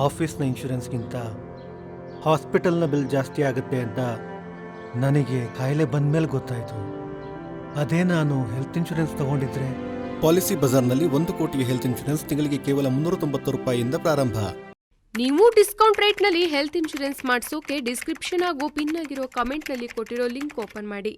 ಆಫೀಸ್ನ ಇನ್ಶೂರೆನ್ಸ್ಗಿಂತ ಹಾಸ್ಪಿಟಲ್ನ bill ಜಾಸ್ತಿ ಆಗುತ್ತೆ ಅಂತ ನನಗೆ ಕಾಯಿಲೆ ಬಂದಮೇಲೆ ಗೊತ್ತಾಯಿತು. ಅದೇ ನಾನು ಹೆಲ್ತ್ ಇನ್ಶೂರೆನ್ಸ್ ತಗೊಂಡಿದ್ರೆ. ಪಾಲಿಸಿ ಬಜಾರ್ನಲ್ಲಿ 1 ಕೋಟಿಯ ಹೆಲ್ತ್ ಇನ್ಶೂರೆನ್ಸ್ ತಿಂಗಳಿಗೆ ಕೇವಲ 390 ರೂಪಾಯಿಯಿಂದ ಪ್ರಾರಂಭ. ನೀವು ಡಿಸ್ಕೌಂಟ್ ರೇಟ್ನಲ್ಲಿ ಹೆಲ್ತ್ ಇನ್ಶೂರೆನ್ಸ್ ಮಾಡಿಸೋಕೆ ಡಿಸ್ಕ್ರಿಪ್ಷನ್ ಹಾಗೂ ಪಿನ್ ಆಗಿರೋ ಕಮೆಂಟ್ನಲ್ಲಿ ಕೊಟ್ಟಿರೋ ಲಿಂಕ್ ಓಪನ್ ಮಾಡಿ.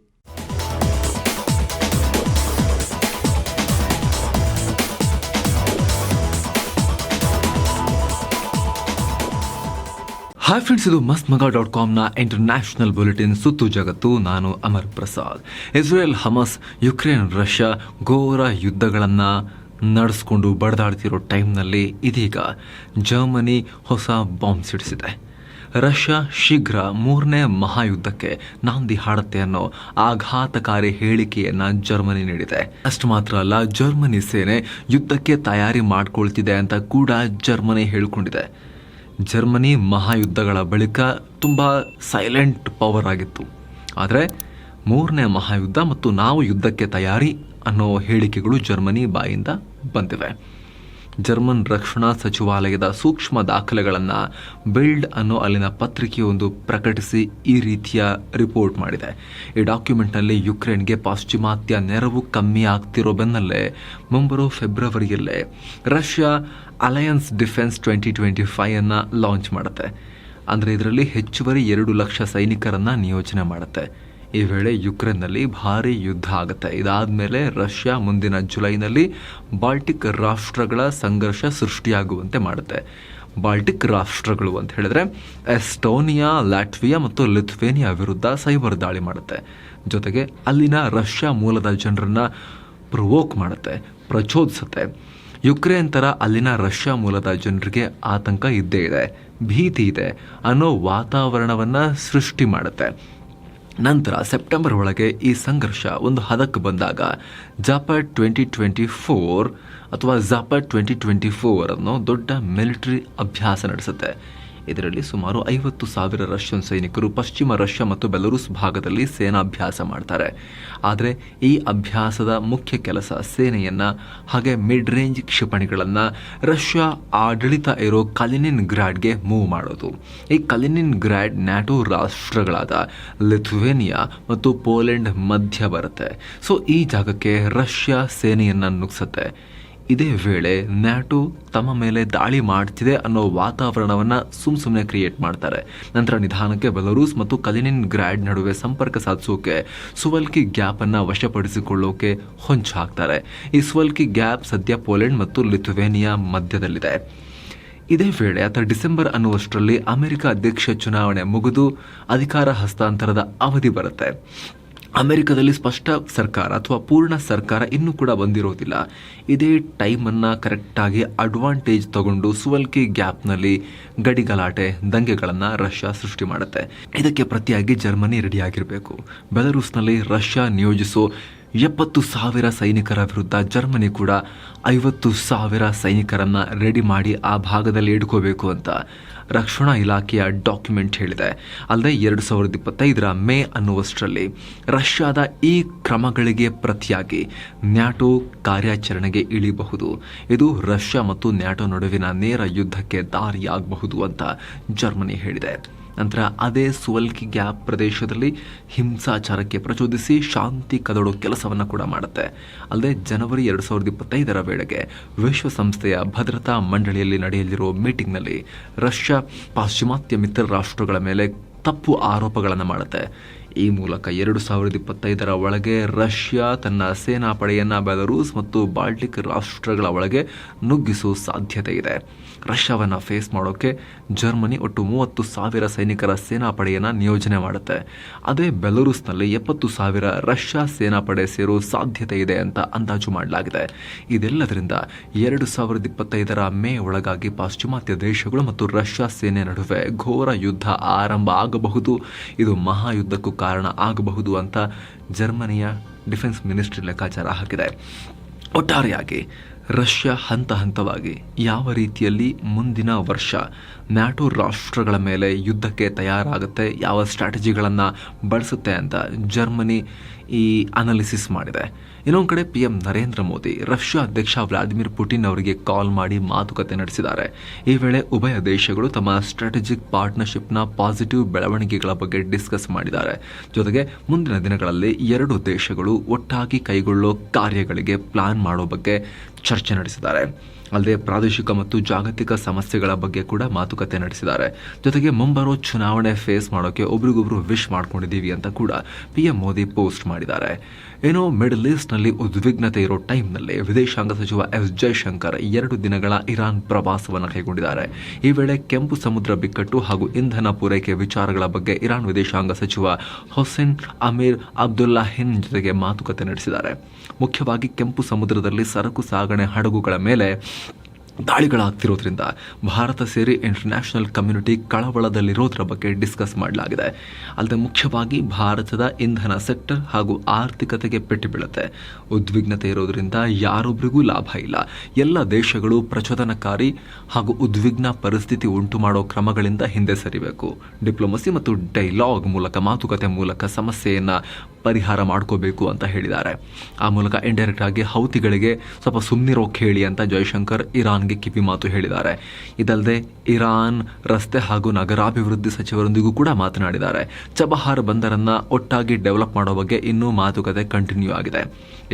ಹಾಯ್ ಫ್ರೆಂಡ್ಸ್, ಇದು mastmaga.comನ ಇಂಟರ್ನ್ಯಾಷನಲ್ ಬುಲೆಟಿನ್ ಸುತ್ತು ಜಗತ್ತು. ನಾನು Amar Prasad. Israel, hummus, Ukraine, Russia ಘೋರ ಯುದ್ಧಗಳನ್ನು ನಡೆಸ್ಕೊಂಡು ಬಡದಾಡ್ತಿರೋ ಟೈಮ್ನಲ್ಲಿ ಇದೀಗ ಜರ್ಮನಿ ಹೊಸ ಬಾಂಬ್ ಸಿಡಿಸಿದೆ. ರಷ್ಯಾ ಶೀಘ್ರ 3ನೇ ಮಹಾಯುದ್ಧಕ್ಕೆ ನಾಂದಿ ಹಾಡುತ್ತೆ ಅನ್ನೋ ಆಘಾತಕಾರಿ ಹೇಳಿಕೆಯನ್ನ ಜರ್ಮನಿ ನೀಡಿದೆ. ಅಷ್ಟು ಮಾತ್ರ ಅಲ್ಲ, ಜರ್ಮನಿ ಸೇನೆ ಯುದ್ಧಕ್ಕೆ ತಯಾರಿ ಮಾಡ್ಕೊಳ್ತಿದೆ ಅಂತ ಕೂಡ ಜರ್ಮನಿ ಹೇಳಿಕೊಂಡಿದೆ. ಜರ್ಮನಿ ಮಹಾಯುದ್ಧಗಳ ಬಳಿಕ ತುಂಬ ಸೈಲೆಂಟ್ ಪವರ್ ಆಗಿತ್ತು. ಆದರೆ 3ನೇ ಮಹಾಯುದ್ಧ ಮತ್ತು ನಾವು ಯುದ್ಧಕ್ಕೆ ತಯಾರಿ ಅನ್ನೋ ಹೇಳಿಕೆಗಳು ಜರ್ಮನಿ ಬಾಯಿಂದ ಬಂದಿವೆ. ಜರ್ಮನ್ ರಕ್ಷಣಾ ಸಚಿವಾಲಯದ ಸೂಕ್ಷ್ಮ ದಾಖಲೆಗಳನ್ನು ಬಿಲ್ಡ್ ಅನ್ನೋ ಅಲ್ಲಿನ ಪತ್ರಿಕೆಯೊಂದು ಪ್ರಕಟಿಸಿ ಈ ರೀತಿಯ ರಿಪೋರ್ಟ್ ಮಾಡಿದೆ. ಈ ಡಾಕ್ಯುಮೆಂಟ್ನಲ್ಲಿ ಯುಕ್ರೇನ್ಗೆ ಪಾಶ್ಚಿಮಾತ್ಯ ನೆರವು ಕಮ್ಮಿ ಆಗ್ತಿರೋ ಬೆನ್ನಲ್ಲೇ ಮುಂಬರೋ ಫೆಬ್ರವರಿಯಲ್ಲೇ ರಷ್ಯಾ ಅಲಯನ್ಸ್ ಡಿಫೆನ್ಸ್ 2025 ಅನ್ನು ಲಾಂಚ್ ಮಾಡುತ್ತೆ. ಅಂದರೆ ಇದರಲ್ಲಿ ಹೆಚ್ಚುವರಿ 2 ಲಕ್ಷ ಸೈನಿಕರನ್ನು ನಿಯೋಜನೆ ಮಾಡುತ್ತೆ. ಈ ವೇಳೆ ಯುಕ್ರೇನ್ನಲ್ಲಿ ಭಾರಿ ಯುದ್ಧ ಆಗುತ್ತೆ. ಇದಾದಮೇಲೆ ರಷ್ಯಾ ಮುಂದಿನ ಜುಲೈನಲ್ಲಿ ಬಾಲ್ಟಿಕ್ ರಾಷ್ಟ್ರಗಳ ಸಂಘರ್ಷ ಸೃಷ್ಟಿಯಾಗುವಂತೆ ಮಾಡುತ್ತೆ. ಬಾಲ್ಟಿಕ್ ರಾಷ್ಟ್ರಗಳು ಅಂತ ಹೇಳಿದ್ರೆ ಎಸ್ಟೋನಿಯಾ, ಲ್ಯಾಟ್ವಿಯಾ ಮತ್ತು ಲಿಥುವೇನಿಯಾ ವಿರುದ್ಧ ಸೈಬರ್ ದಾಳಿ ಮಾಡುತ್ತೆ. ಜೊತೆಗೆ ಅಲ್ಲಿನ ರಷ್ಯಾ ಮೂಲದ ಜನರನ್ನ ಪ್ರವೋಕ್ ಮಾಡುತ್ತೆ, ಪ್ರಚೋದಿಸುತ್ತೆ. ಯುಕ್ರೇನ್ ಥರ ಅಲ್ಲಿನ ರಷ್ಯಾ ಮೂಲದ ಜನರಿಗೆ ಆತಂಕ ಇದ್ದೇ ಇದೆ, ಭೀತಿ ಇದೆ ಅನ್ನೋ ವಾತಾವರಣವನ್ನು ಸೃಷ್ಟಿ ಮಾಡುತ್ತೆ. ನಂತರ ಸೆಪ್ಟೆಂಬರ್ ಒಳಗೆ ಈ ಸಂಘರ್ಷ ಒಂದು ಹದಕ್ಕೆ ಬಂದಾಗ ಜಾಪಾಡ್ 2024 ಅಥವಾ ಜಾಪಾಡ್ 2024 ಅನ್ನೋ ದೊಡ್ಡ ಮಿಲಿಟರಿ ಅಭ್ಯಾಸ ನಡೆಸುತ್ತೆ. ಇದರಲ್ಲಿ ಸುಮಾರು 50,000 ರಷ್ಯನ್ ಸೈನಿಕರು ಪಶ್ಚಿಮ ರಷ್ಯಾ ಮತ್ತು ಬೆಲರೂಸ್ ಭಾಗದಲ್ಲಿ ಸೇನಾಭ್ಯಾಸ ಮಾಡ್ತಾರೆ. ಆದರೆ ಈ ಅಭ್ಯಾಸದ ಮುಖ್ಯ ಕೆಲಸ ಸೇನೆಯನ್ನು ಹಾಗೆ ಮಿಡ್ ರೇಂಜ್ ಕ್ಷಿಪಣಿಗಳನ್ನು ರಷ್ಯಾ ಆಡಳಿತ ಇರೋ ಕಲಿನಿನ್ ಗ್ರಾಡ್ಗೆ ಮೂವ್ ಮಾಡೋದು. ಈ ಕಲಿನಿನ್ ಗ್ರಾಡ್ ನ್ಯಾಟೋ ರಾಷ್ಟ್ರಗಳಾದ ಲಿಥುವೇನಿಯಾ ಮತ್ತು ಪೋಲೆಂಡ್ ಮಧ್ಯ ಬರುತ್ತೆ. ಸೊ ಈ ಜಾಗಕ್ಕೆ ರಷ್ಯಾ ಸೇನೆಯನ್ನು ನುಗ್ಸುತ್ತೆ. ಇದೇ ವೇಳೆ ನ್ಯಾಟೋ ತಮ್ಮ ಮೇಲೆ ದಾಳಿ ಮಾಡ್ತಿದೆ ಅನ್ನೋ ವಾತಾವರಣವನ್ನು ಸುಮ್ಮನೆ ಕ್ರಿಯೇಟ್ ಮಾಡ್ತಾರೆ. ನಂತರ ನಿಧಾನಕ್ಕೆ ಬೆಲರೂಸ್ ಮತ್ತು ಕಲಿನಿನ್ ಗ್ರಾಡ್ ನಡುವೆ ಸಂಪರ್ಕ ಸಾಧಿಸೋಕೆ ಸುವಲ್ಕಿ ಗ್ಯಾಪ್ ಅನ್ನು ವಶಪಡಿಸಿಕೊಳ್ಳೋಕೆ ಹೊಂಚು ಹಾಕ್ತಾರೆ. ಈ ಸುವಲ್ಕಿ ಗ್ಯಾಪ್ ಸದ್ಯ ಪೋಲೆಂಡ್ ಮತ್ತು ಲಿಥುವೇನಿಯಾ ಮಧ್ಯದಲ್ಲಿದೆ. ಇದೇ ವೇಳೆ ಡಿಸೆಂಬರ್ ಅನ್ನುವಷ್ಟರಲ್ಲಿ ಅಮೆರಿಕ ಅಧ್ಯಕ್ಷ ಚುನಾವಣೆ ಮುಗಿದು ಅಧಿಕಾರ ಹಸ್ತಾಂತರದ ಅವಧಿ ಬರುತ್ತೆ. ಅಮೆರಿಕದಲ್ಲಿ ಸ್ಪಷ್ಟ ಸರ್ಕಾರ ಅಥವಾ ಪೂರ್ಣ ಸರ್ಕಾರ ಇನ್ನೂ ಕೂಡ ಬಂದಿರೋದಿಲ್ಲ. ಇದೇ ಟೈಮನ್ನು ಕರೆಕ್ಟಾಗಿ ಅಡ್ವಾಂಟೇಜ್ ತಗೊಂಡು ಸುವಲ್ಕಿ ಗ್ಯಾಪ್ನಲ್ಲಿ ಗಡಿಗಲಾಟೆ, ದಂಗೆಗಳನ್ನು ರಷ್ಯಾ ಸೃಷ್ಟಿ ಮಾಡುತ್ತೆ. ಇದಕ್ಕೆ ಪ್ರತಿಯಾಗಿ ಜರ್ಮನಿ ರೆಡಿಯಾಗಿರಬೇಕು. ಬೆಲರೂಸ್ನಲ್ಲಿ ರಷ್ಯಾ ನಿಯೋಜಿಸೋ 70,000 ಸೈನಿಕರ ವಿರುದ್ಧ ಜರ್ಮನಿ ಕೂಡ 50,000 ಸೈನಿಕರನ್ನು ರೆಡಿ ಮಾಡಿ ಆ ಭಾಗದಲ್ಲಿ ಇಟ್ಕೋಬೇಕು ಅಂತ ರಕ್ಷಣಾ ಇಲಾಖೆಯ ಡಾಕ್ಯುಮೆಂಟ್ ಹೇಳಿದೆ. ಅಲ್ಲದೆ 2025 ಮೇ ಅನ್ನುವಷ್ಟರಲ್ಲಿ ರಷ್ಯಾದ ಈ ಕ್ರಮಗಳಿಗೆ ಪ್ರತಿಯಾಗಿ ನ್ಯಾಟೋ ಕಾರ್ಯಾಚರಣೆಗೆ ಇಳಿಬಹುದು. ಇದು ರಷ್ಯಾ ಮತ್ತು ನ್ಯಾಟೋ ನಡುವಿನ ನೇರ ಯುದ್ಧಕ್ಕೆ ದಾರಿಯಾಗಬಹುದು ಅಂತ ಜರ್ಮನಿ ಹೇಳಿದೆ. ನಂತರ ಅದೇ ಸುವಲ್ಕಿ ಗ್ಯಾಪ್ ಪ್ರದೇಶದಲ್ಲಿ ಹಿಂಸಾಚಾರಕ್ಕೆ ಪ್ರಚೋದಿಸಿ ಶಾಂತಿ ಕದಡೋ ಕೆಲಸವನ್ನು ಕೂಡ ಮಾಡುತ್ತೆ. ಅಲ್ಲದೆ ಜನವರಿ 2025 ವೇಳೆಗೆ ವಿಶ್ವಸಂಸ್ಥೆಯ ಭದ್ರತಾ ಮಂಡಳಿಯಲ್ಲಿ ನಡೆಯಲಿರೋ ಮೀಟಿಂಗ್ನಲ್ಲಿ ರಷ್ಯಾ ಪಾಶ್ಚಿಮಾತ್ಯ ಮಿತ್ರ ರಾಷ್ಟ್ರಗಳ ಮೇಲೆ ತಪ್ಪು ಆರೋಪಗಳನ್ನು ಮಾಡುತ್ತೆ. ಈ ಮೂಲಕ 2025 ಒಳಗೆ ರಷ್ಯಾ ತನ್ನ ಸೇನಾಪಡೆಯನ್ನು ಬೆಲರೂಸ್ ಮತ್ತು ಬಾಲ್ಟಿಕ್ ರಾಷ್ಟ್ರಗಳ ಒಳಗೆ ನುಗ್ಗಿಸೋ ಸಾಧ್ಯತೆ ಇದೆ. ರಷ್ಯಾವನ್ನು ಫೇಸ್ ಮಾಡೋಕೆ ಜರ್ಮನಿ ಒಟ್ಟು 30,000 ಸೈನಿಕರ ಸೇನಾಪಡೆಯನ್ನು ನಿಯೋಜನೆ ಮಾಡುತ್ತೆ. ಅದೇ ಬೆಲರೂಸ್ನಲ್ಲಿ 70,000 ರಷ್ಯಾ ಸೇನಾಪಡೆ ಸೇರೋ ಸಾಧ್ಯತೆ ಇದೆ ಅಂತ ಅಂದಾಜು ಮಾಡಲಾಗಿದೆ. ಇದೆಲ್ಲದರಿಂದ 2025 ಮೇ ಒಳಗಾಗಿ ಪಾಶ್ಚಿಮಾತ್ಯ ದೇಶಗಳು ಮತ್ತು ರಷ್ಯಾ ಸೇನೆ ನಡುವೆ ಘೋರ ಯುದ್ಧ ಆರಂಭ ಆಗಬಹುದು. ಇದು ಮಹಾಯುದ್ಧಕ್ಕೂ ಕಾರಣ ಆಗಬಹುದು ಅಂತ ಜರ್ಮನಿಯ ಡಿಫೆನ್ಸ್ ಮಿನಿಸ್ಟ್ರಿ ಲೆಕ್ಕಾಚಾರ ಹಾಕಿದೆ. ಒಟ್ಟಾರೆಯಾಗಿ ರಷ್ಯಾ ಹಂತ ಹಂತವಾಗಿ ಯಾವ ರೀತಿಯಲ್ಲಿ ಮುಂದಿನ ವರ್ಷ ನ್ಯಾಟೋ ರಾಷ್ಟ್ರಗಳ ಮೇಲೆ ಯುದ್ಧಕ್ಕೆ ತಯಾರಾಗುತ್ತೆ, ಯಾವ ಸ್ಟ್ರಾಟಜಿಗಳನ್ನು ಬಳಸುತ್ತೆ ಅಂತ ಜರ್ಮನಿ ಈ ಅನಾಲಿಸಿಸ್ ಮಾಡಿದೆ. ಇನ್ನೊಂದು ಕಡೆ PM ನರೇಂದ್ರ ಮೋದಿ ರಷ್ಯಾ ಅಧ್ಯಕ್ಷ ವ್ಲಾದಿಮಿರ್ ಪುಟಿನ್ ಅವರಿಗೆ ಕಾಲ್ ಮಾಡಿ ಮಾತುಕತೆ ನಡೆಸಿದ್ದಾರೆ. ಈ ವೇಳೆ ಉಭಯ ದೇಶಗಳು ತಮ್ಮ ಸ್ಟ್ರಾಟಜಿಕ್ ಪಾರ್ಟ್ನರ್ಶಿಪ್ನ ಪಾಸಿಟಿವ್ ಬೆಳವಣಿಗೆಗಳ ಬಗ್ಗೆ ಡಿಸ್ಕಸ್ ಮಾಡಿದ್ದಾರೆ. ಜೊತೆಗೆ ಮುಂದಿನ ದಿನಗಳಲ್ಲಿ ಎರಡು ದೇಶಗಳು ಒಟ್ಟಾಗಿ ಕೈಗೊಳ್ಳೋ ಕಾರ್ಯಗಳಿಗೆ ಪ್ಲಾನ್ ಮಾಡೋ ಬಗ್ಗೆ ಚರ್ಚೆ ನಡೆಸಿದ್ದಾರೆ. ಅಲ್ಲದೆ ಪ್ರಾದೇಶಿಕ ಮತ್ತು ಜಾಗತಿಕ ಸಮಸ್ಯೆಗಳ ಬಗ್ಗೆ ಕೂಡ ಮಾತುಕತೆ ನಡೆಸಿದ್ದಾರೆ. ಜೊತೆಗೆ ಮುಂಬರೋ ಚುನಾವಣೆ ಫೇಸ್ ಮಾಡೋಕೆ ಒಬ್ರಿಗೊಬ್ರು ವಿಶ್ ಮಾಡ್ಕೊಂಡಿದ್ದೀವಿ ಅಂತ ಕೂಡ PM ಮೋದಿ ಪೋಸ್ಟ್ ಮಾಡಿದ್ದಾರೆ. ಏನೋ ಮಿಡಲ್ ಈಸ್ಟ್ನಲ್ಲಿ ಉದ್ವಿಗ್ನತೆ ಇರೋ ಟೈಮ್ನಲ್ಲಿ ವಿದೇಶಾಂಗ ಸಚಿವ S ಜೈಶಂಕರ್ 2 ದಿನಗಳ ಇರಾನ್ ಪ್ರವಾಸವನ್ನು ಕೈಗೊಂಡಿದ್ದಾರೆ. ಈ ವೇಳೆ ಕೆಂಪು ಸಮುದ್ರ ಬಿಕ್ಕಟ್ಟು ಹಾಗೂ ಇಂಧನ ಪೂರೈಕೆ ವಿಚಾರಗಳ ಬಗ್ಗೆ ಇರಾನ್ ವಿದೇಶಾಂಗ ಸಚಿವ ಹೊಸೇನ್ ಅಮೀರ್ ಅಬ್ದುಲ್ಲಾಹಿನ್ ಜೊತೆಗೆ ಮಾತುಕತೆ ನಡೆಸಿದ್ದಾರೆ. ಮುಖ್ಯವಾಗಿ ಕೆಂಪು ಸಮುದ್ರದಲ್ಲಿ ಸರಕು ಸಾಗಣೆ ಹಡಗುಗಳ ಮೇಲೆ ದಾಳಿಗಳಾಗ್ತಿರೋದ್ರಿಂದ ಭಾರತ ಸೇರಿ ಇಂಟರ್ನ್ಯಾಷನಲ್ ಕಮ್ಯುನಿಟಿ ಕಳವಳದಲ್ಲಿರೋದ್ರ ಬಗ್ಗೆ ಡಿಸ್ಕಸ್ ಮಾಡಲಾಗಿದೆ. ಅಲ್ಲದೆ ಮುಖ್ಯವಾಗಿ ಭಾರತದ ಇಂಧನ ಸೆಕ್ಟರ್ ಹಾಗೂ ಆರ್ಥಿಕತೆಗೆ ಪೆಟ್ಟು ಬೀಳುತ್ತೆ. ಉದ್ವಿಗ್ನತೆ ಇರೋದ್ರಿಂದ ಯಾರೊಬ್ಬರಿಗೂ ಲಾಭ ಇಲ್ಲ. ಎಲ್ಲ ದೇಶಗಳು ಪ್ರಚೋದನಕಾರಿ ಹಾಗೂ ಉದ್ವಿಗ್ನ ಪರಿಸ್ಥಿತಿ ಉಂಟು ಮಾಡೋ ಕ್ರಮಗಳಿಂದ ಹಿಂದೆ ಸರಿಬೇಕು. ಡಿಪ್ಲೊಮಸಿ ಮತ್ತು ಡೈಲಾಗ್ ಮೂಲಕ, ಮಾತುಕತೆ ಮೂಲಕ ಸಮಸ್ಯೆಯನ್ನು ಪರಿಹಾರ ಮಾಡ್ಕೋಬೇಕು ಅಂತ ಹೇಳಿದ್ದಾರೆ. ಆ ಮೂಲಕ ಇಂಡೈರೆಕ್ಟ್ ಆಗಿ ಹೌತಿಗಳಿಗೆ ಸ್ವಲ್ಪ ಸುಮ್ಮನಿರೋಕೆ ಹೇಳಿ ಅಂತ ಜೈಶಂಕರ್ ಇರಾನ್ಗೆ ಕಿವಿ ಮಾತು ಹೇಳಿದ್ದಾರೆ. ಇದಲ್ಲದೆ ಇರಾನ್ ರಸ್ತೆ ಹಾಗೂ ನಗರಾಭಿವೃದ್ಧಿ ಸಚಿವರೊಂದಿಗೂ ಕೂಡ ಮಾತನಾಡಿದ್ದಾರೆ. ಚಬಹಾರ್ ಬಂದರನ್ನ ಒಟ್ಟಾಗಿ ಡೆವಲಪ್ ಮಾಡೋ ಬಗ್ಗೆ ಇನ್ನೂ ಮಾತುಕತೆ ಕಂಟಿನ್ಯೂ ಆಗಿದೆ.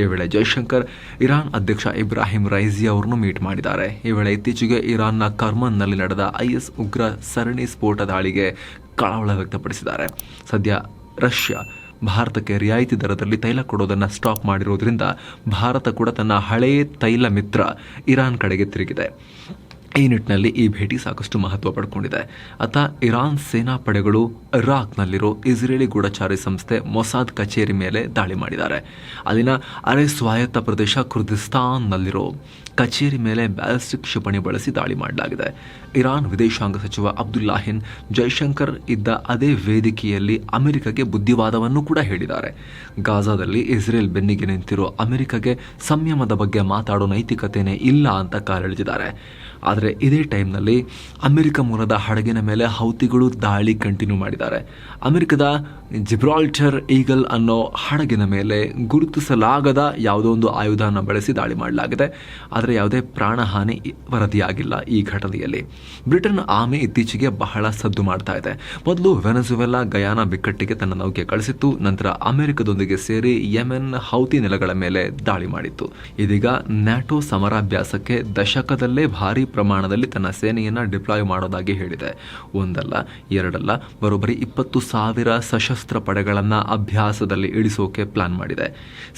ಈ ವೇಳೆ ಜೈಶಂಕರ್ ಇರಾನ್ ಅಧ್ಯಕ್ಷ ಇಬ್ರಾಹಿಂ ರೈಸಿ ಅವರನ್ನು ಮೀಟ್ ಮಾಡಿದ್ದಾರೆ. ಈ ವೇಳೆ ಇತ್ತೀಚೆಗೆ ಇರಾನ್ನ ಕರ್ಮನ್ನಲ್ಲಿ ನಡೆದ IS ಉಗ್ರ ಸರಣಿ ಸ್ಫೋಟ ದಾಳಿಗೆ ಕಳವಳ ವ್ಯಕ್ತಪಡಿಸಿದ್ದಾರೆ. ಸದ್ಯ ರಷ್ಯಾ ಭಾರತಕ್ಕೆ ರಿಯಾಯಿತಿ ದರದಲ್ಲಿ ತೈಲ ಕೊಡೋದನ್ನು ಸ್ಟಾಪ್ ಮಾಡಿರೋದ್ರಿಂದ ಭಾರತ ಕೂಡ ತನ್ನ ಹಳೆಯ ತೈಲ ಮಿತ್ರ ಇರಾನ್ ಕಡೆಗೆ ತಿರುಗಿದೆ. ಈ ನಿಟ್ಟಿನಲ್ಲಿ ಈ ಭೇಟಿ ಸಾಕಷ್ಟು ಮಹತ್ವ ಪಡ್ಕೊಂಡಿದೆ. ಅತ್ತ ಇರಾನ್ ಸೇನಾ ಪಡೆಗಳು ಇರಾಕ್ನಲ್ಲಿರೋ ಇಸ್ರೇಲಿ ಗೂಢಚಾರಿ ಸಂಸ್ಥೆ ಮೊಸಾದ್ ಕಚೇರಿ ಮೇಲೆ ದಾಳಿ ಮಾಡಿದ್ದಾರೆ. ಅಲ್ಲಿನ ಅರೆ ಸ್ವಾಯತ್ತ ಪ್ರದೇಶ ಕುರ್ದಿಸ್ತಾನ್ನಲ್ಲಿರೋ ಕಚೇರಿ ಮೇಲೆ ಬ್ಯಾಲಿಸ್ಟಿಕ್ ಕ್ಷಿಪಣಿ ಬಳಸಿ ದಾಳಿ ಮಾಡಲಾಗಿದೆ. ಇರಾನ್ ವಿದೇಶಾಂಗ ಸಚಿವ ಅಬ್ದುಲ್ಲಾಹಿನ್ ಜೈಶಂಕರ್ ಇದ್ದ ಅದೇ ವೇದಿಕೆಯಲ್ಲಿ ಅಮೆರಿಕಗೆ ಬುದ್ಧಿವಾದವನ್ನು ಕೂಡ ಹೇಳಿದ್ದಾರೆ. ಗಾಜಾದಲ್ಲಿ ಇಸ್ರೇಲ್ ಬೆನ್ನಿಗೆ ನಿಂತಿರೋ ಅಮೆರಿಕಗೆ ಸಂಯಮದ ಬಗ್ಗೆ ಮಾತಾಡೋ ನೈತಿಕತೆನೇ ಇಲ್ಲ ಅಂತ ಕಾಲೆಳೆದಿದ್ದಾರೆ. ಆದರೆ ಇದೇ ಟೈಮ್ನಲ್ಲಿ ಅಮೆರಿಕ ಮೂಲದ ಹಡಗಿನ ಮೇಲೆ ಹೌತಿಗಳು ದಾಳಿ ಕಂಟಿನ್ಯೂ ಮಾಡಿದ್ದಾರೆ. ಅಮೆರಿಕದ ಜಿಬ್ರಾಲ್ಟರ್ ಈಗಲ್ ಅನ್ನೋ ಹಡಗಿನ ಮೇಲೆ ಗುರುತಿಸಲಾಗದ ಯಾವುದೋ ಒಂದು ಆಯುಧನ ಬಳಸಿ ದಾಳಿ ಮಾಡಲಾಗಿದೆ. ಆದರೆ ಯಾವುದೇ ಪ್ರಾಣಹಾನಿ ವರದಿಯಾಗಿಲ್ಲ ಈ ಘಟನೆಯಲ್ಲಿ. ಬ್ರಿಟನ್ ಆರ್ಮಿ ಇತ್ತೀಚೆಗೆ ಬಹಳ ಸದ್ದು ಮಾಡ್ತಾ ಇದೆ. ಮೊದಲು ವೆನೆಜುವೆಲಾ ಗಯಾನಾ ಬಿಕ್ಕಟ್ಟಿಗೆ ತನ್ನ ನೌಕೆ ಕಳಿಸಿತ್ತು. ನಂತರ ಅಮೆರಿಕದೊಂದಿಗೆ ಸೇರಿ ಯೆಮೆನ್ ಹೌತಿ ನೆಲೆಗಳ ಮೇಲೆ ದಾಳಿ ಮಾಡಿತ್ತು. ಇದೀಗ ನ್ಯಾಟೋ ಸಮರಾಭ್ಯಾಸಕ್ಕೆ ದಶಕದಲ್ಲೇ ಭಾರಿ ಪ್ರಮಾಣದಲ್ಲಿ ತನ್ನ ಸೇನೆಯನ್ನು ಡಿಪ್ಲಾಯ್ ಮಾಡೋದಾಗಿ ಹೇಳಿದೆ. ಒಂದಲ್ಲ ಎರಡಲ್ಲ, ಬರೋಬ್ಬರಿ 20,000 ಸಶಸ್ತ್ರ ಪಡೆಗಳನ್ನು ಅಭ್ಯಾಸದಲ್ಲಿ ಇಳಿಸೋಕೆ ಪ್ಲಾನ್ ಮಾಡಿದೆ.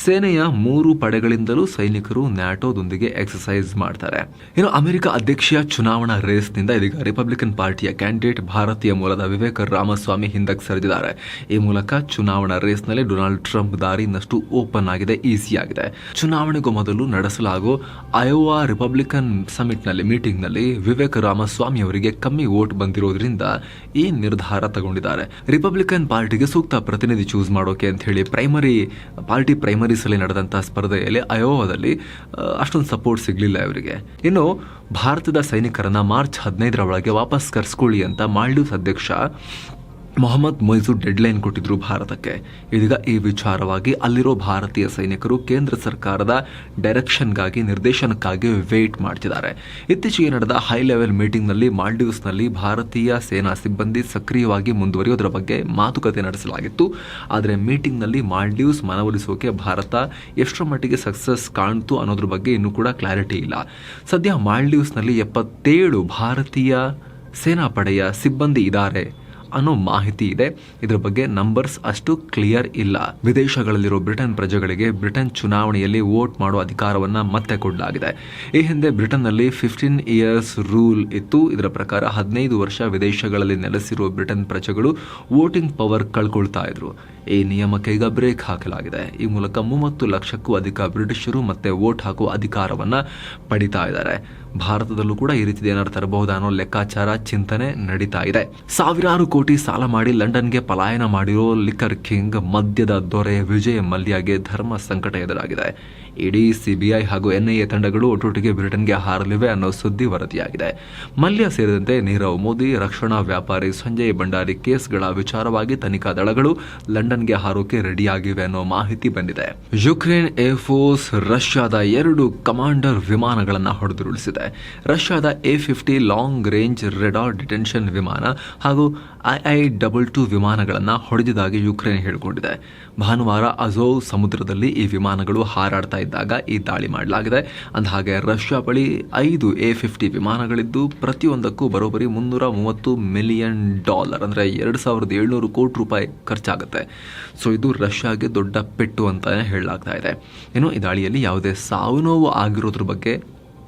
ಸೇನೆಯ 3 ಪಡೆಗಳಿಂದಲೂ ಸೈನಿಕರು ನ್ಯಾಟೋದೊಂದಿಗೆ ಎಕ್ಸಸೈಸ್ ಮಾಡ್ತಾರೆ. ಇನ್ನು ಅಮೆರಿಕ ಅಧ್ಯಕ್ಷೀಯ ಚುನಾವಣಾ ರೇಸ್ನಿಂದ ಇದೀಗ ರಿಪಬ್ಲಿಕನ್ ಪಾರ್ಟಿಯ ಕ್ಯಾಂಡಿಡೇಟ್ ಭಾರತೀಯ ಮೂಲದ ವಿವೇಕ್ ರಾಮಸ್ವಾಮಿ ಹಿಂದಕ್ಕೆ ಸರಿದಿದ್ದಾರೆ. ಈ ಮೂಲಕ ಚುನಾವಣಾ ರೇಸ್ನಲ್ಲಿ ಡೊನಾಲ್ಡ್ ಟ್ರಂಪ್ ದಾರಿ ಇನ್ನಷ್ಟು ಓಪನ್ ಆಗಿದೆ, ಈಸಿ ಆಗಿದೆ. ಚುನಾವಣೆಗೂ ಮೊದಲು ನಡೆಸಲಾಗೋ ಅಯೋವಾ ರಿಪಬ್ಲಿಕನ್ ಸಮಿಟ್ನಲ್ಲಿ ಮೀಟಿಂಗ್ನಲ್ಲಿ ವಿವೇಕ್ ರಾಮಸ್ವಾಮಿ ಅವರಿಗೆ ಕಮ್ಮಿ ವೋಟ್ ಬಂದಿರೋದ್ರಿಂದ ಈ ನಿರ್ಧಾರ ತಗೊಂಡಿದ್ದಾರೆ. ರಿಪಬ್ಲಿಕನ್ ಪಾರ್ಟಿಗೆ ಸೂಕ್ತ ಪ್ರತಿನಿಧಿ ಚೂಸ್ ಮಾಡೋಕೆ ಅಂತ ಹೇಳಿ ಪ್ರೈಮರೀಸ್ ಅಲ್ಲಿ ನಡೆದಂತಹ ಸ್ಪರ್ಧೆಯಲ್ಲಿ ಅಯೋವಾದಲ್ಲಿ ಅಷ್ಟೊಂದು ಸಪೋರ್ಟ್ ಸಿಗಲಿಲ್ಲ ಇವರಿಗೆ. ಇನ್ನು ಭಾರತದ ಸೈನಿಕರನ್ನ ಮಾರ್ಚ್ 15ರ ಒಳಗೆ ವಾಪಸ್ ಕರೆಸ್ಕೊಳ್ಳಿ ಅಂತ ಮಾಲ್ಡೀವ್ಸ್ ಅಧ್ಯಕ್ಷ ಮೊಹಮ್ಮದ್ ಮೊಯ್ಸು ಡೆಡ್ಲೈನ್ ಕೊಟ್ಟಿದ್ರು ಭಾರತಕ್ಕೆ. ಇದೀಗ ಈ ವಿಚಾರವಾಗಿ ಅಲ್ಲಿರೋ ಭಾರತೀಯ ಸೈನಿಕರು ಕೇಂದ್ರ ಸರ್ಕಾರದ ಡೈರೆಕ್ಷನ್ಗಾಗಿ, ನಿರ್ದೇಶನಕ್ಕಾಗಿ ವೇಟ್ ಮಾಡ್ತಿದ್ದಾರೆ. ಇತ್ತೀಚೆಗೆ ನಡೆದ ಹೈ ಲೆವೆಲ್ ಮೀಟಿಂಗ್ನಲ್ಲಿ ಮಾಲ್ಡೀವ್ಸ್ನಲ್ಲಿ ಭಾರತೀಯ ಸೇನಾ ಸಿಬ್ಬಂದಿ ಸಕ್ರಿಯವಾಗಿ ಮುಂದುವರಿಯೋದ್ರ ಬಗ್ಗೆ ಮಾತುಕತೆ ನಡೆಸಲಾಗಿತ್ತು. ಆದರೆ ಮೀಟಿಂಗ್ನಲ್ಲಿ ಮಾಲ್ಡೀವ್ಸ್ ಮನವೊಲಿಸೋಕೆ ಭಾರತ ಎಷ್ಟರ ಮಟ್ಟಿಗೆ ಸಕ್ಸಸ್ ಕಾಣ್ತು ಅನ್ನೋದ್ರ ಬಗ್ಗೆ ಇನ್ನೂ ಕೂಡ ಕ್ಲಾರಿಟಿ ಇಲ್ಲ. ಸದ್ಯ ಮಾಲ್ಡೀವ್ಸ್ನಲ್ಲಿ 77 ಭಾರತೀಯ ಸೇನಾ ಪಡೆಯ ಸಿಬ್ಬಂದಿ ಇದ್ದಾರೆ ಅನ್ನೋ ಮಾಹಿತಿ ಇದೆ. ಇದರ ಬಗ್ಗೆ ನಂಬರ್ಸ್ ಅಷ್ಟು ಕ್ಲಿಯರ್ ಇಲ್ಲ. ವಿದೇಶಗಳಲ್ಲಿರೋ ಬ್ರಿಟನ್ ಪ್ರಜೆಗಳಿಗೆ ಬ್ರಿಟನ್ ಚುನಾವಣೆಯಲ್ಲಿ ವೋಟ್ ಮಾಡೋ ಅಧಿಕಾರವನ್ನು ಮತ್ತೆ ಕೊಡಲಾಗಿದೆ. ಈ ಹಿಂದೆ ಬ್ರಿಟನ್ನಲ್ಲಿ 15 ಇಯರ್ಸ್ ರೂಲ್ ಇತ್ತು. ಇದರ ಪ್ರಕಾರ 15 ವರ್ಷ ವಿದೇಶಗಳಲ್ಲಿ ನೆಲೆಸಿರೋ ಬ್ರಿಟನ್ ಪ್ರಜೆಗಳು ವೋಟಿಂಗ್ ಪವರ್ ಕಳ್ಕೊಳ್ತಾ ಇದ್ರು. ಈ ನಿಯಮಕ್ಕೆ ಈಗ ಬ್ರೇಕ್ ಹಾಕಲಾಗಿದೆ. ಈ ಮೂಲಕ 30 ಲಕ್ಷಕ್ಕೂ ಅಧಿಕ ಬ್ರಿಟಿಷರು ಮತ್ತೆ ವೋಟ್ ಹಾಕುವ ಅಧಿಕಾರವನ್ನ ಪಡಿತಾ ಇದ್ದಾರೆ. ಭಾರತದಲ್ಲೂ ಕೂಡ ಈ ರೀತಿ ಏನಾದ್ರು ತರಬಹುದಾ ಅನ್ನೋ ಲೆಕ್ಕಾಚಾರ, ಚಿಂತನೆ ನಡೀತಾ ಇದೆ. ಸಾವಿರಾರು ಕೋಟಿ ಸಾಲ ಮಾಡಿ ಲಂಡನ್ಗೆ ಪಲಾಯನ ಮಾಡಿರೋ ಲಿಕ್ಕರ್ ಕಿಂಗ್ ಮದ್ಯದ ದೊರೆ ವಿಜಯ್ ಮಲ್ಯಗೆ ಧರ್ಮ ಸಂಕಟ ಎದುರಾಗಿದೆ. ಇಡಿ, ಸಿಬಿಐ ಹಾಗೂ ಎನ್ಐಎ ತಂಡಗಳು ಒಟ್ಟೊಟ್ಟಿಗೆ ಬ್ರಿಟನ್ಗೆ ಹಾರಲಿವೆ ಅನ್ನೋ ಸುದ್ದಿ ವರದಿಯಾಗಿದೆ. ಮಲ್ಯ ಸೇರಿದಂತೆ ನೀರವ್ ಮೋದಿ, ರಕ್ಷಣಾ ವ್ಯಾಪಾರಿ ಸಂಜಯ್ ಭಂಡಾರಿ ಕೇಸ್ಗಳ ವಿಚಾರವಾಗಿ ತನಿಖಾ ದಳಗಳು ಲಂಡನ್ಗೆ ಹಾರೋಕೆ ರೆಡಿಯಾಗಿವೆ ಅನ್ನೋ ಮಾಹಿತಿ ಬಂದಿದೆ. ಯುಕ್ರೇನ್ ಏರ್ಫೋರ್ಸ್ ರಷ್ಯಾದ 2 ಕಮಾಂಡರ್ ವಿಮಾನಗಳನ್ನು ಹೊಡೆದುರುಳಿಸಿದೆ. ರಷ್ಯಾದ A-50 long range radar detention ವಿಮಾನ ಹಾಗೂ II-22 ವಿಮಾನಗಳನ್ನು ಹೊಡೆದಿದ್ದಾಗಿ ಯುಕ್ರೇನ್ ಹೇಳಿಕೊಂಡಿದೆ. ಭಾನುವಾರ ಅಜೋವ್ ಸಮುದ್ರದಲ್ಲಿ ಈ ವಿಮಾನಗಳು ಹಾರಾಡ್ತಾ ಇದ್ದಾಗ ಈ ದಾಳಿ ಮಾಡಲಾಗಿದೆ. ಅಂದಹಾಗೆ ರಷ್ಯಾ ಬಳಿ 5 A-50 ವಿಮಾನಗಳಿದ್ದು ಪ್ರತಿಯೊಂದಕ್ಕೂ ಬರೋಬ್ಬರಿ $330 ಮಿಲಿಯನ್ ಅಂದರೆ 2,700 ಕೋಟಿ ರೂಪಾಯಿ ಖರ್ಚಾಗುತ್ತೆ. ಸೊ ಇದು ರಷ್ಯಾಗೆ ದೊಡ್ಡ ಪೆಟ್ಟು ಅಂತಾನೆ ಹೇಳಲಾಗ್ತಾ ಇದೆ. ಇನ್ನು ಈ ದಾಳಿಯಲ್ಲಿ ಯಾವುದೇ ಸಾವು ನೋವು ಆಗಿರೋದ್ರ ಬಗ್ಗೆ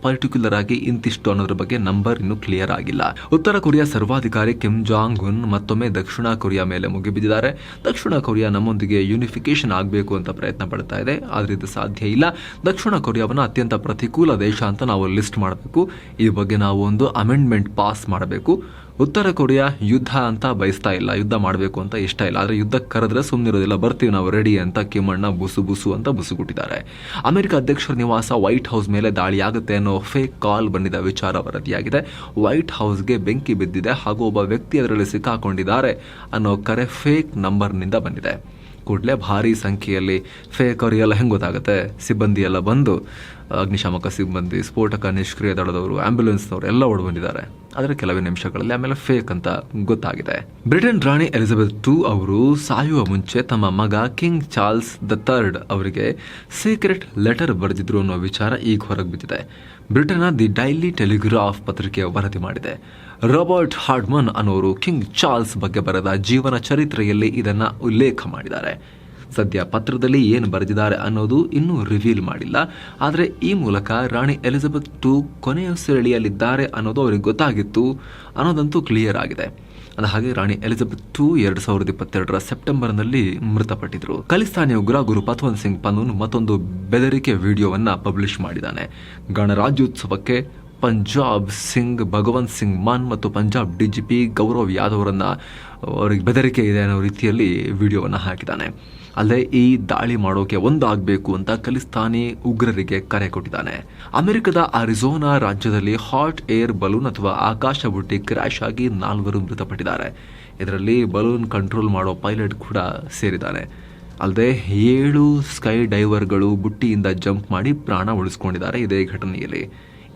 ಪರ್ಟಿಕ್ಯುಲರ್ ಆಗಿ ಇಂತಿಷ್ಟು ಅನ್ನೋದ್ರ ಬಗ್ಗೆ ನಂಬರ್ ಇನ್ನೂ ಕ್ಲಿಯರ್ ಆಗಿಲ್ಲ. ಉತ್ತರ ಕೊರಿಯಾ ಸರ್ವಾಧಿಕಾರಿ ಕಿಮ್ ಜಾಂಗ್ ಉನ್ ಮತ್ತೊಮ್ಮೆ ದಕ್ಷಿಣ ಕೊರಿಯಾ ಮೇಲೆ ಮುಗಿಬಿದ್ದಿದ್ದಾರೆ. ದಕ್ಷಿಣ ಕೊರಿಯಾ ನಮ್ಮೊಂದಿಗೆ ಯೂನಿಫಿಕೇಶನ್ ಆಗಬೇಕು ಅಂತ ಪ್ರಯತ್ನ ಪಡ್ತಾ ಇದೆ, ಆದರೆ ಇದು ಸಾಧ್ಯ ಇಲ್ಲ. ದಕ್ಷಿಣ ಕೊರಿಯಾವನ್ನು ಅತ್ಯಂತ ಪ್ರತಿಕೂಲ ದೇಶ ಅಂತ ನಾವು ಲಿಸ್ಟ್ ಮಾಡಬೇಕು. ಈ ಬಗ್ಗೆ ನಾವು ಒಂದು ಅಮೆಂಡ್ಮೆಂಟ್ ಪಾಸ್ ಮಾಡಬೇಕು. ಉತ್ತರ ಕೊರಿಯಾ ಯುದ್ಧ ಅಂತ ಬಯಸ್ತಾ ಇಲ್ಲ, ಯುದ್ಧ ಮಾಡಬೇಕು ಅಂತ ಇಷ್ಟ ಇಲ್ಲ. ಆದರೆ ಯುದ್ಧಕ್ಕೆ ಕರೆದ್ರೆ ಸುಮ್ಮನಿರೋದಿಲ್ಲ, ಬರ್ತೀವಿ ನಾವು ರೆಡಿ ಅಂತ ಕಿಮ್ಮಣ್ಣ ಬುಸು ಅಂತ ಬುಸುಗುಟ್ಟಿದ್ದಾರೆ. ಅಮೆರಿಕ ಅಧ್ಯಕ್ಷರ ನಿವಾಸ ವೈಟ್ ಹೌಸ್ ಮೇಲೆ ದಾಳಿಯಾಗುತ್ತೆ ಅನ್ನೋ ಫೇಕ್ ಕಾಲ್ ಬಂದಿದ್ದ ವಿಚಾರ ವರದಿಯಾಗಿದೆ. ವೈಟ್ ಹೌಸ್ಗೆ ಬೆಂಕಿ ಬಿದ್ದಿದೆ ಹಾಗೂ ಒಬ್ಬ ವ್ಯಕ್ತಿ ಅದರಲ್ಲಿ ಸಿಕ್ಕಾಕೊಂಡಿದ್ದಾರೆ ಅನ್ನೋ ಕರೆ ಫೇಕ್ ನಂಬರ್ನಿಂದ ಬಂದಿದೆ. ಕೂಡಲೇ ಭಾರಿ ಸಂಖ್ಯೆಯಲ್ಲಿ ಫೇಕ್ ಅವರಿಗೆಲ್ಲ ಹೆಂಗೆ ಗೊತ್ತಾಗುತ್ತೆ, ಸಿಬ್ಬಂದಿ ಎಲ್ಲ ಬಂದು ಅಗ್ನಿಶಾಮಕ ಸಿಬ್ಬಂದಿ, ಸ್ಫೋಟಕ ನಿಷ್ಕ್ರಿಯ ದಳದವರು, ಆಂಬ್ಯುಲೆನ್ಸ್ನವರು ಎಲ್ಲ ಓಡಿ ಬಂದಿದ್ದಾರೆ. ಆದರೆ ಕೆಲವೇ ನಿಮಿಷಗಳಲ್ಲಿ ಆಮೇಲೆ ಫೇಕ್ ಅಂತ ಗೊತ್ತಾಗಿದೆ. ಬ್ರಿಟನ್ ರಾಣಿ ಎಲಿಜಬೆತ್ II ಅವರು ಸಾಯುವ ಮುಂಚೆ ತಮ್ಮ ಮಗ ಕಿಂಗ್ ಚಾರ್ಲ್ಸ್ III ಅವರಿಗೆ ಸೀಕ್ರೆಟ್ ಲೆಟರ್ ಬರೆದಿದ್ರು ಅನ್ನೋ ವಿಚಾರ ಈಗ ಹೊರಗೆ ಬಿದ್ದಿದೆ. ಬ್ರಿಟನ್ನ ದಿ ಡೈಲಿ ಟೆಲಿಗ್ರಾಫ್ ಪತ್ರಿಕೆ ವರದಿ ಮಾಡಿದೆ. ರಾಬರ್ಟ್ ಹಾರ್ಡ್ಮನ್ ಅನ್ನೋರು ಕಿಂಗ್ ಚಾರ್ಲ್ಸ್ ಬಗ್ಗೆ ಬರೆದ ಜೀವನ ಚರಿತ್ರೆಯಲ್ಲಿ ಇದನ್ನ ಉಲ್ಲೇಖ ಮಾಡಿದ್ದಾರೆ. ಸದ್ಯ ಪತ್ರದಲ್ಲಿ ಏನು ಬರೆದಿದ್ದಾರೆ ಅನ್ನೋದು ಇನ್ನೂ ರಿವೀಲ್ ಮಾಡಿಲ್ಲ. ಆದರೆ ಈ ಮೂಲಕ ರಾಣಿ ಎಲಿಜಬೆತ್ II ಕೊನೆಯುಸಿರೆಳೆಯಲಿದ್ದಾರೆ ಅನ್ನೋದು ಅವರಿಗೆ ಗೊತ್ತಾಗಿತ್ತು ಅನ್ನೋದಂತೂ ಕ್ಲಿಯರ್ ಆಗಿದೆ. ಹಾಗೆ ರಾಣಿ ಎಲಿಜಬೆತ್ II 2022 ಸೆಪ್ಟೆಂಬರ್ನಲ್ಲಿ ಮೃತಪಟ್ಟಿದ್ರು. ಖಲಿಸ್ತಾನಿ ಉಗ್ರ ಗುರು ಪತ್ವಂತ್ ಸಿಂಗ್ ಪನ್ನೂನ್ ಮತ್ತೊಂದು ಬೆದರಿಕೆ ವಿಡಿಯೋವನ್ನ ಪಬ್ಲಿಷ್ ಮಾಡಿದ್ದಾನೆ. ಗಣರಾಜ್ಯೋತ್ಸವಕ್ಕೆ ಪಂಜಾಬ್ ಸಿಂಗ್ ಭಗವಂತ್ ಸಿಂಗ್ ಮಾನ್ ಮತ್ತು ಪಂಜಾಬ್ DGP ಗೌರವ್ ಯಾದವ್ ಅವರಿಗೆ ಬೆದರಿಕೆ ಇದೆ ಅನ್ನೋ ರೀತಿಯಲ್ಲಿ ವಿಡಿಯೋವನ್ನು ಹಾಕಿದ್ದಾನೆ. ಅಲ್ಲದೆ ಈ ದಾಳಿ ಮಾಡೋಕೆ ಒಂದಾಗಬೇಕು ಅಂತ ಖಲಿಸ್ತಾನಿ ಉಗ್ರರಿಗೆ ಕರೆ ಕೊಟ್ಟಿದ್ದಾನೆ. ಅಮೆರಿಕದ ಅರಿಜೋನಾ ರಾಜ್ಯದಲ್ಲಿ ಹಾಟ್ ಏರ್ ಬಲೂನ್ ಅಥವಾ ಆಕಾಶ ಬುಟ್ಟಿ ಕ್ರ್ಯಾಶ್ ಆಗಿ 4 ಮೃತಪಟ್ಟಿದ್ದಾರೆ. ಇದರಲ್ಲಿ ಬಲೂನ್ ಕಂಟ್ರೋಲ್ ಮಾಡೋ ಪೈಲಟ್ ಕೂಡ ಸೇರಿದ್ದಾನೆ. ಅಲ್ಲದೆ 7 ಸ್ಕೈ ಡೈವರ್ಗಳು ಬುಟ್ಟಿಯಿಂದ ಜಂಪ್ ಮಾಡಿ ಪ್ರಾಣ ಉಳಿಸ್ಕೊಂಡಿದ್ದಾರೆ ಇದೇ ಘಟನೆಯಲ್ಲಿ.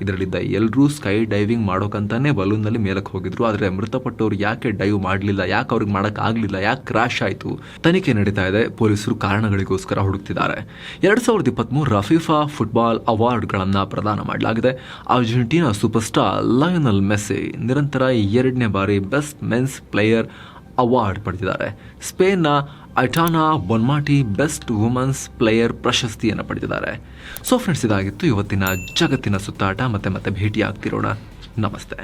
ಇದರಲ್ಲಿದ್ದ ಎಲ್ಲರೂ ಸ್ಕೈ ಡೈವಿಂಗ್ ಮಾಡೋಕಂತಾನೆ ಬಲೂನ್ನಲ್ಲಿ ಮೇಲಕ್ಕೆ ಹೋಗಿದ್ರು. ಆದರೆ ಮೃತಪಟ್ಟವರು ಯಾಕೆ ಡೈವ್ ಮಾಡಲಿಲ್ಲ, ಯಾಕೆ ಅವ್ರಿಗೆ ಮಾಡೋಕ್ಕಾಗಲಿಲ್ಲ, ಯಾಕೆ ಕ್ರಾಶ್ ಆಯಿತು, ತನಿಖೆ ನಡೀತಾ ಇದೆ. ಪೊಲೀಸರು ಕಾರಣಗಳಿಗೋಸ್ಕರ ಹುಡುಕ್ತಿದ್ದಾರೆ. 2023 ಫಿಫಾ ಫುಟ್ಬಾಲ್ ಅವಾರ್ಡ್ಗಳನ್ನು ಪ್ರದಾನ ಮಾಡಲಾಗಿದೆ. ಅರ್ಜೆಂಟೀನಾ ಸೂಪರ್ ಸ್ಟಾರ್ ಲಯನಲ್ ಮೆಸ್ಸಿ ನಿರಂತರ 2ನೇ ಬಾರಿ ಬೆಸ್ಟ್ ಮೆನ್ಸ್ ಪ್ಲೇಯರ್ ಅವಾರ್ಡ್ ಪಡೆದಿದ್ದಾರೆ. ಸ್ಪೇನ್ನ ಐಟಾನಾ ಬೊನ್ಮಾಟಿ ಬೆಸ್ಟ್ ವುಮೆನ್ಸ್ ಪ್ಲೇಯರ್ ಪ್ರಶಸ್ತಿಯನ್ನು ಪಡೆದಿದ್ದಾರೆ. ಸೊ ಫ್ರೆಂಡ್ಸ್, ಇದಾಗಿತ್ತು ಇವತ್ತಿನ ಜಗತ್ತಿನ ಸುತ್ತಾಟ. ಮತ್ತೆ ಭೇಟಿ ಆಗ್ತಿರೋಣ. ನಮಸ್ತೆ.